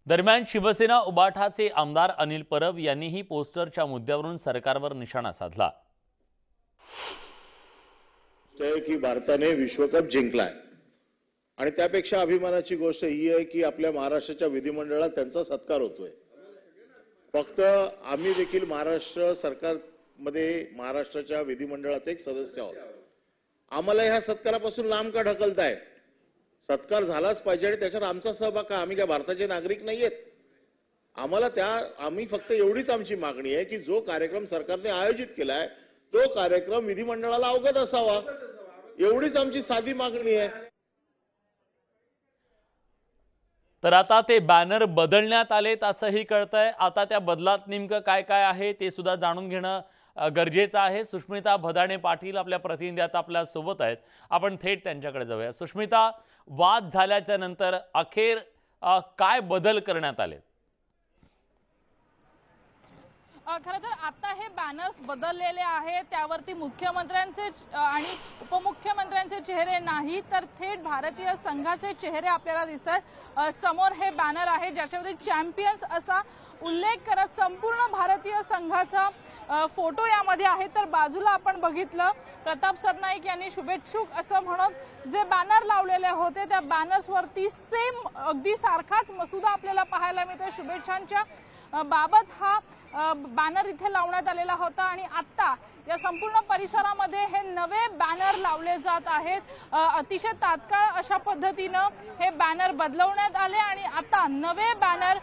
दरम्यान शिवसेना उबाठाचे आमदार अनिल परब यांनीही पोस्टरच्या मुद्द्यावरून सरकारवर निशाणा साधला। की भारताने विश्वकप जिंकलाय आणि त्यापेक्षा अभिमानाची गोष्ट ही आहे की आपल्या महाराष्ट्राच्या विधिमंडळात त्यांचा सत्कार होतोय। फक्त आम्ही देखील महाराष्ट्र सरकारमध्ये महाराष्ट्राच्या विधिमंडळाचे एक सदस्य आहोत। आम्हाला ह्या सत्कारापासून लांब का ढकलताय? सत्कार झालाच पाहिजे आणि त्याच्यात आमचा सहभाग का? आम्ही काय भारताचे नागरिक नाहीयेत? आम्ही फक्त एवढीच आमची मागणी आहे की जो कार्यक्रम सरकारने आयोजित केलाय तो कार्यक्रम विधिमंडळाला अवगत असावा, एवढीच आमची साधी मागणी आहे। तर आता ते बॅनर बदलण्यात आलेत असंही कळतंय। आता त्या बदलात नेमकं काय काय आहे ते सुद्धा जाणून घेणं गरजेचं आहे। सुष्मिता भदाणे पाटील आपल्या प्रतिनिधी आता आपल्या सोबत आहेत, आपण थेट त्यांच्याकडे जाऊया। सुष्मिता, वाद झाल्याच्या नंतर अखेर काय बदल करण्यात आले? खरं तर आता हे बॅनर्स बदललेले आहेत, त्यावरती मुख्यमंत्र्यांचे आणि उपमुख्यमंत्र्यांचे चेहरे नाही तर थेट भारतीय संघाचे चेहरे आपल्याला दिसतात। समोर हे बॅनर आहे ज्याच्यामध्ये चॅम्पियन्स असा उल्लेख करत संपूर्ण भारतीय संघाचा फोटो यामध्ये आहे। तर बाजूला आपण बघितलं प्रताप सरनाईक यांनी शुभेच्छुक असं म्हणत जे बॅनर लावलेले होते त्या बॅनर्सवरती सेम अगदी सारखाच मसुदा आपल्याला पाहायला मिळतो। शुभेच्छांच्या बाबत हा बॅनर इथे लावण्यात आलेला होता आणि आता या संपूर्ण परिसरामध्ये हे नवे बॅनर लावले जात आहेत। अतिशय तात्काळ अशा पद्धतीने हे बॅनर बदलवण्यात आले आणि आता नवे बॅनर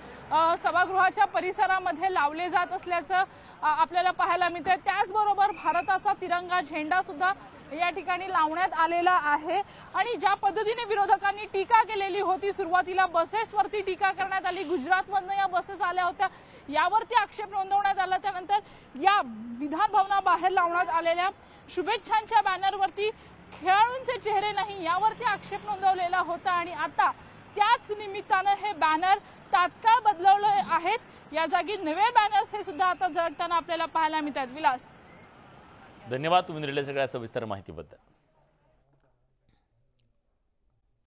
सभागृहाच्या परिसरामध्ये लावले जात असल्याचं आपल्याला पाहायला मिळते। त्याचबरोबर भारताचा तिरंगा झेंडा सुद्धा या ठिकाणी लावण्यात आलेला आहे आणि ज्या पद्धतीने विरोधकांनी टीका केलेली होती, सुरुवातीला बसेसवरती टीका करण्यात आली, गुजरातमधून या बसेस आल्या होत्या यावरती आक्षेप नोंदवण्यात आला। त्यानंतर या विधान भवनाबाहेर लावण्यात आलेल्या शुभेच्छांच्या बॅनरवरती खेळाडूंचे चेहरे नाही यावरती आक्षेप नोंदवलेला होता आणि आता त्याच निमित्ताने हे बॅनर तात्काळ बदलवले आहेत। या जागी नवे बॅनर्स हे सुद्धा आता झळकताना आपल्याला पाहायला मिळतात। विलास, धन्यवाद तुम्ही दिलेल्या सगळ्या सविस्तर माहितीबद्दल।